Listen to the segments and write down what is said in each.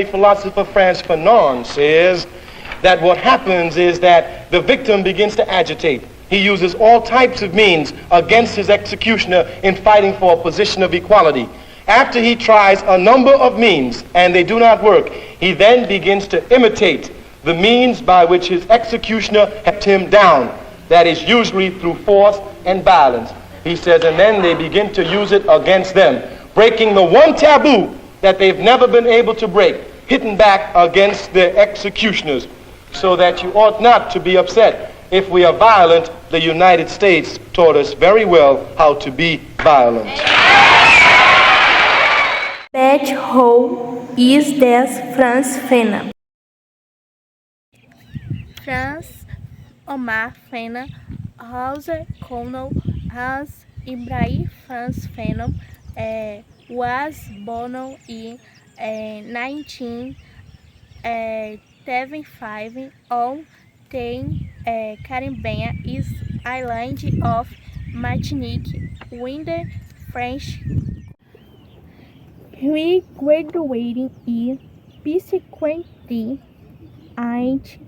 Philosopher Frantz Fanon says that what happens is that the victim begins to agitate. He uses all types of means against his executioner in fighting for a position of equality. After he tries a number of means and they do not work, he then begins to imitate the means by which his executioner kept him down. That is usually through force and violence. He says, and then they begin to use it against them, breaking the one taboo that they've never been able to break, hitting back against their executioners, so that you ought not to be upset. If we are violent, the United States taught us very well how to be violent. But who is this Frantz Fanon? Frantz Omar Fanon, Hauser Connell, Hans Ibrahim Frantz Fanon, was born in 1975 on the Caribbean island of Martinique, in the French. He graduated in psychiatry at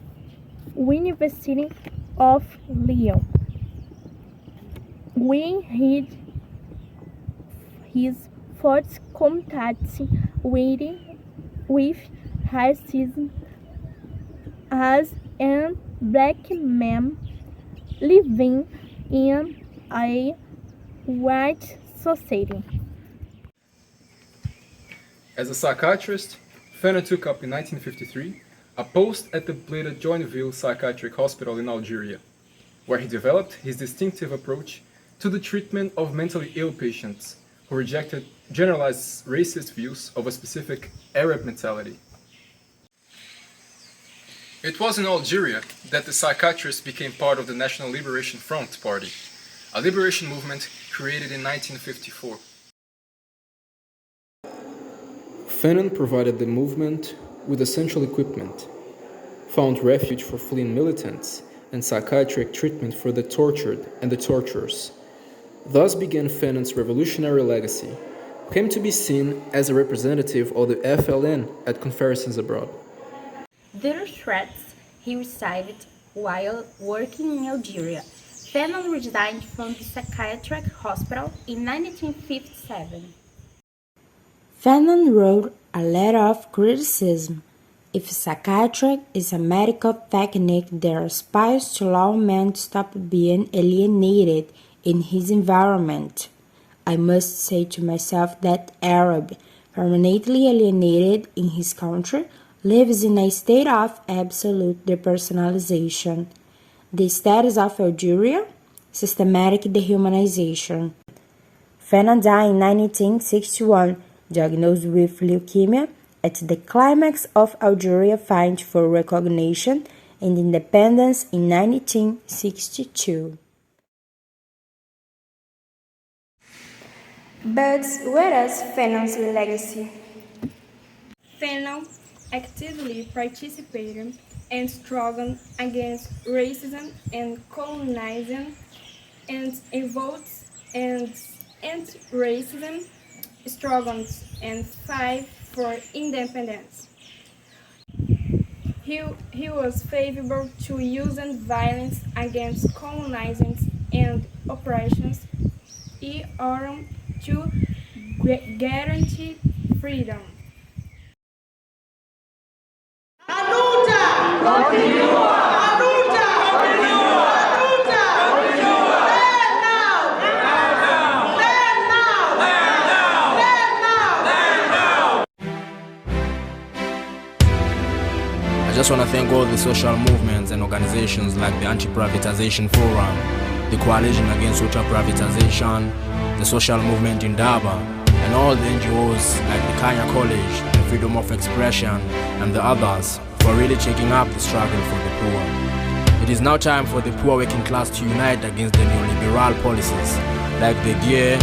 University of Lyon. When he had his first contact with racism as a black man living in a white society. As a psychiatrist, Fanon took up in 1953 a post at the Bleda Joinville Psychiatric Hospital in Algeria, where he developed his distinctive approach to the treatment of mentally ill patients who rejected generalized racist views of a specific Arab mentality. It was in Algeria that the psychiatrist became part of the National Liberation Front Party, a liberation movement created in 1954. Fanon provided the movement with essential equipment, found refuge for fleeing militants, and psychiatric treatment for the tortured and the torturers. Thus began Fanon's revolutionary legacy, who came to be seen as a representative of the FLN at conferences abroad. The threats he recited while working in Algeria. Fanon resigned from the psychiatric hospital in 1957. Fanon wrote a letter of criticism. If psychiatry is a medical technique that aspires to allow man to stop being alienated in his environment, I must say to myself that Arab, permanently alienated in his country, lives in a state of absolute depersonalization. The status of Algeria, systematic dehumanization. Fanon died in 1961, diagnosed with leukemia, at the climax of Algeria fight for recognition and independence in 1962. But where is Fanon's legacy? Fanon actively participated in struggle against racism and colonialism and involved in anti-racism struggles and fight for independence. He was favorable to using violence against colonizing and oppressions in order to guarantee freedom. I just want to thank all the social movements and organizations like the Anti-Privatization Forum, the Coalition Against Ultra Privatization, the Social Movement in Durban, and all the NGOs like the Kenya College, the Freedom of Expression, and the others for really taking up the struggle for the poor. It is now time for the poor working class to unite against the neoliberal policies like the GIE,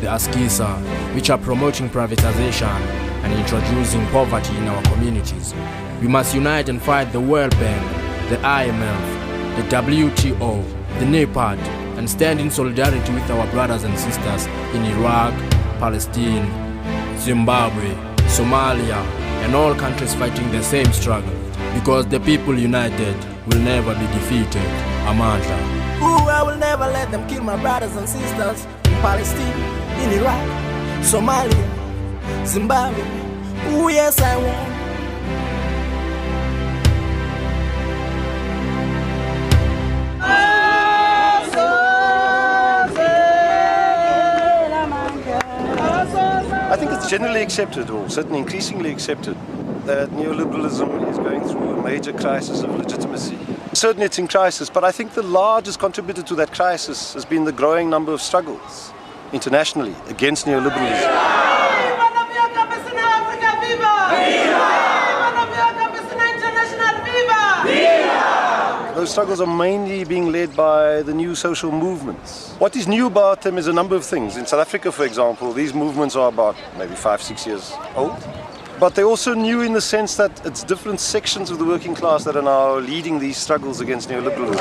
the ASKISA, which are promoting privatization and introducing poverty in our communities. We must unite and fight the World Bank, the IMF, the WTO, the NEPAD, and stand in solidarity with our brothers and sisters in Iraq, Palestine, Zimbabwe, Somalia, and all countries fighting the same struggle. Because the people united will never be defeated. Amandla. Ooh, I will never let them kill my brothers and sisters in Palestine, in Iraq, Somalia, Zimbabwe. Ooh, yes, I won't. I think it's generally accepted, or certainly increasingly accepted, that neoliberalism is going through a major crisis of legitimacy. Certainly it's in crisis, but I think the largest contributor to that crisis has been the growing number of struggles internationally against neoliberalism. Those struggles are mainly being led by the new social movements. What is new about them is a number of things. In South Africa, for example, these movements are about maybe 5-6 years old. But they're also new in the sense that it's different sections of the working class that are now leading these struggles against neoliberalism.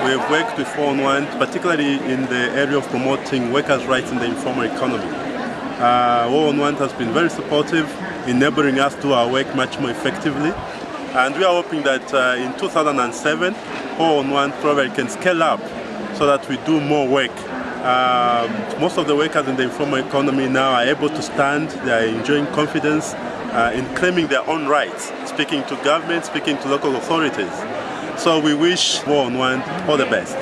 We have worked with Fanon, particularly in the area of promoting workers' rights in the informal economy. Fanon has been very supportive, enabling us to do our work much more effectively. And we are hoping that in 2007, Fanon probably can scale up so that we do more work. Most of the workers in the informal economy now are able to stand, they are enjoying confidence in claiming their own rights, speaking to government, speaking to local authorities. So we wish Fanon all the best.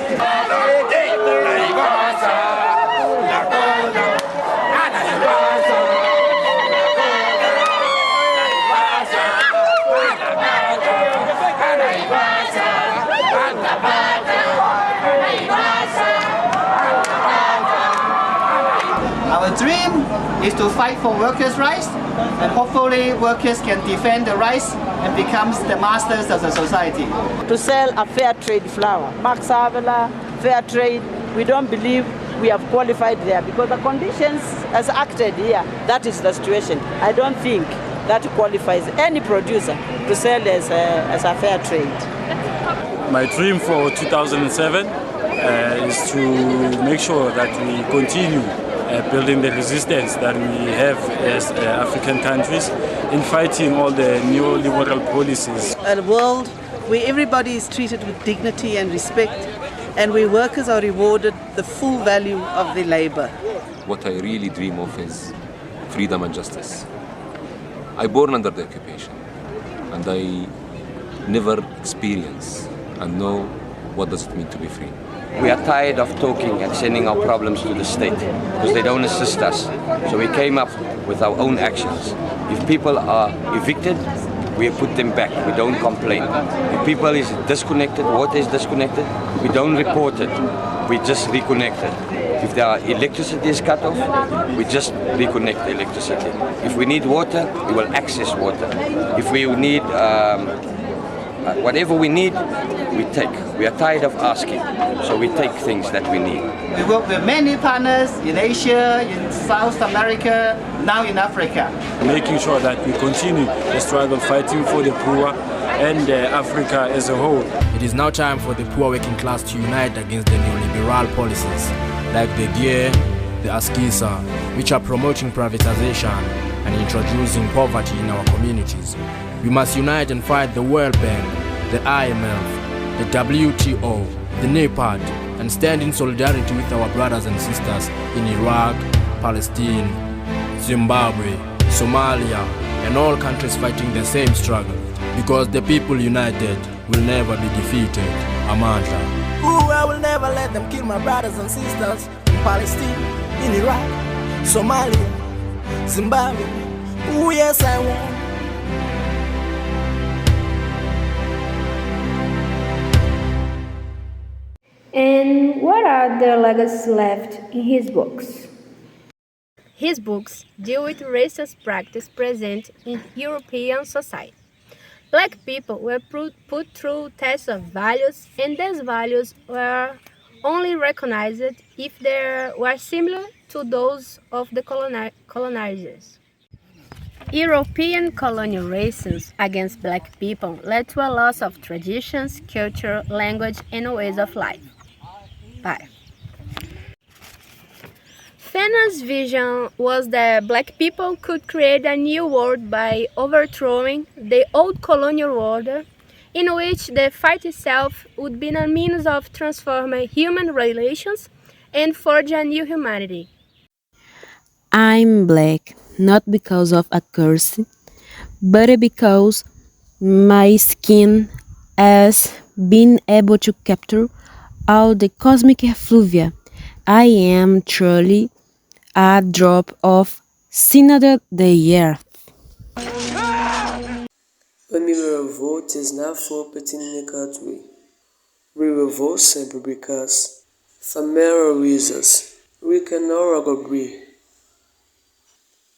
Our dream is to fight for workers' rights, and hopefully workers can defend the rights and become the masters of the society. To sell a fair trade flour, Max Havelaar, fair trade, we don't believe we have qualified there because the conditions as acted here, that is the situation. I don't think that qualifies any producer to sell as a fair trade. My dream for 2007 is to make sure that we continue building the resistance that we have as African countries in fighting all the neoliberal policies. A world where everybody is treated with dignity and respect, and where workers are rewarded the full value of their labor. What I really dream of is freedom and justice. I born under the occupation, and I never experience and know what does it mean to be free. We are tired of talking and sending our problems to the state because they don't assist us. So we came up with our own actions. If people are evicted, we put them back. We don't complain. If people is disconnected, water is disconnected, we don't report it. We just reconnect it. If their electricity is cut off, we just reconnect the electricity. If we need water, we will access water. If we need whatever we need, we take. We are tired of asking, so we take things that we need. We work with many partners in Asia, in South America, now in Africa. Making sure that we continue the struggle fighting for the poor and Africa as a whole. It is now time for the poor working class to unite against the neoliberal policies like the GIE, the ASKISA, which are promoting privatization and introducing poverty in our communities. We must unite and fight the World Bank, the IMF, the WTO, the NEPAD, and stand in solidarity with our brothers and sisters in Iraq, Palestine, Zimbabwe, Somalia, and all countries fighting the same struggle. Because the people united will never be defeated. Amandla. Ooh, I will never let them kill my brothers and sisters in Palestine, in Iraq, Somalia, Zimbabwe. Ooh, yes, I won't. And what are the legacies left in his books? His books deal with racist practice present in European society. Black people were put through tests of values, and these values were only recognized if they were similar to those of the colonizers. European colonial racism against black people led to a loss of traditions, culture, language, and ways of life. Bye. Fanon's vision was that black people could create a new world by overthrowing the old colonial order, in which the fight itself would be a means of transforming human relations and forge a new humanity. I'm black, not because of a curse, but because my skin has been able to capture all the cosmic effluvia. I am truly a drop of Synod the earth. A me revolt is not for pertaining country. We revolt simply because, for many reasons, we can no longer agree.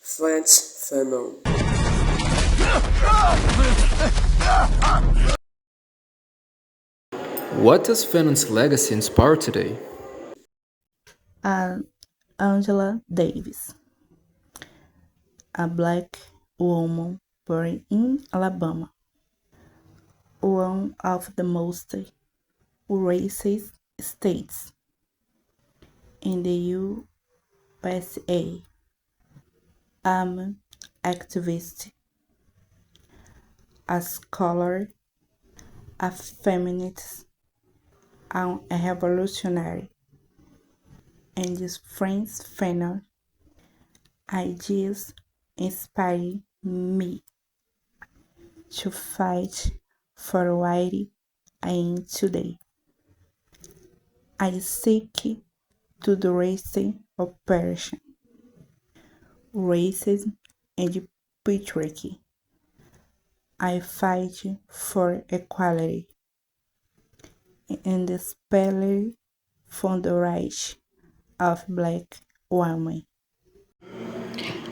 Frantz, Fanon. What does Fanon's legacy inspire today? Angela Davis, a black woman born in Alabama, one of the most racist states in the USA. I'm an activist, a scholar, a feminist, and a revolutionary. And this Frantz Fanon ideas inspire me to fight for what I am today. I seek to the racial oppression, racism, and patriarchy. I fight for equality and especially for the rights of black women.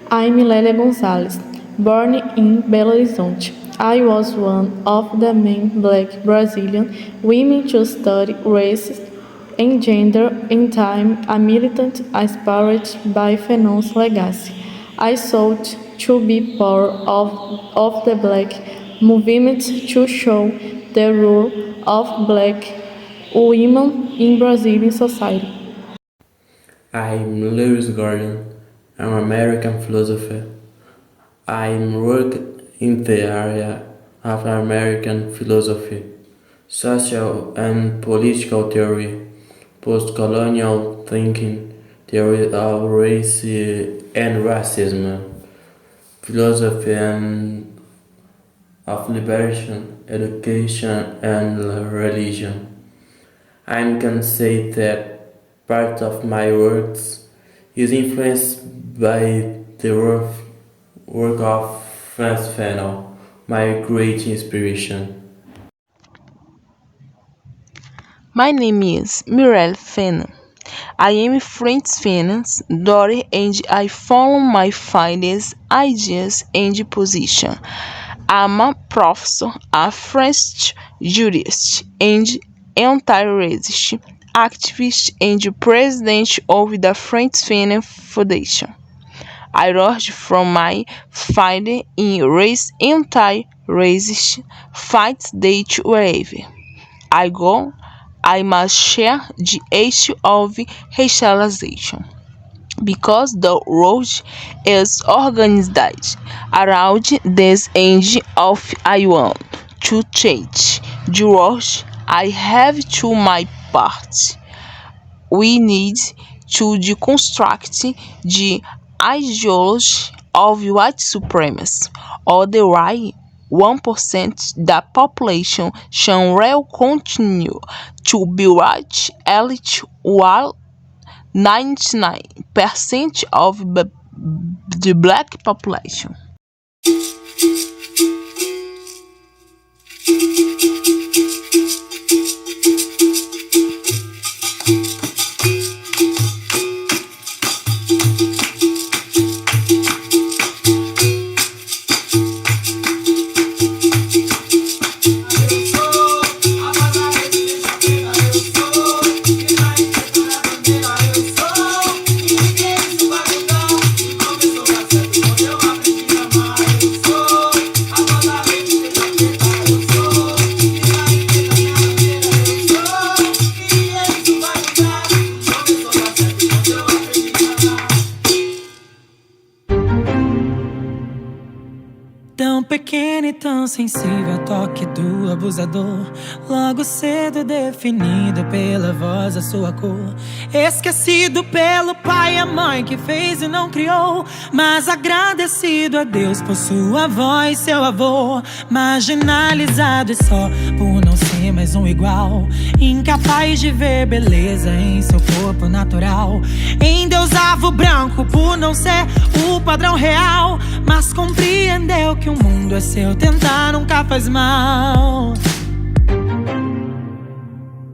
I'm Milénia Gonzalez, born in Belo Horizonte. I was one of the main black Brazilian women to study race and gender in time, a militant inspired by Fanon's legacy. I sought to be part of the black movement to show the role of black women in Brazilian society. I'm Lewis Gordon. I'm an American philosopher. I work in the area of American philosophy, social and political theory, post-colonial thinking, theory of race and racism, philosophy and of liberation, education and religion. I can say that part of my works is influenced by the work of Frantz Fanon, my great inspiration. My name is Mirelle Fanon. I am Frantz Fanon's daughter and I follow my father's ideas and position. I'm a professor, a French jurist, and anti-racist activist and president of the Frantz Fanon Foundation. I learned from my father in race anti-racist fights that wherever I go, I must share the issue of racialization because the world is organized around this end of I want to change the world. I have to my part. We need to deconstruct the ideology of white supremacy, otherwise 1% the population shall continue to be white elite while 99% of the black population. sensível ao toque do abusador, logo cedo definido pela voz a sua cor. Esquecido pelo pai e a mãe que fez e não criou, mas agradecido a Deus por sua avó e seu avô. Marginalizado e só por não ser mais um igual, incapaz de ver beleza em seu corpo natural. Endeusava o branco por não ser o padrão real, mas compreendeu que o mundo é seu, tentar nunca faz mal.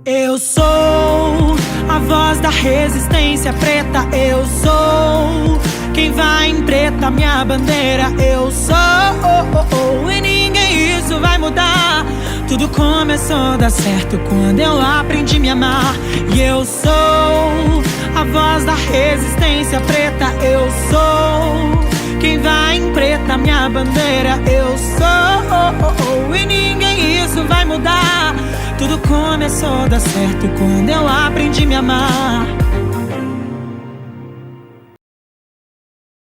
Eu sou a voz da resistência preta. Eu sou quem vai em preta, minha bandeira. Eu sou, e ninguém isso vai mudar. Tudo começou a dar certo quando eu aprendi a me amar. E eu sou a voz da resistência preta. Eu sou quem vai em preta, minha bandeira. Eu sou, e ninguém isso vai mudar. Tudo começou a dar certo quando eu aprendi a me amar.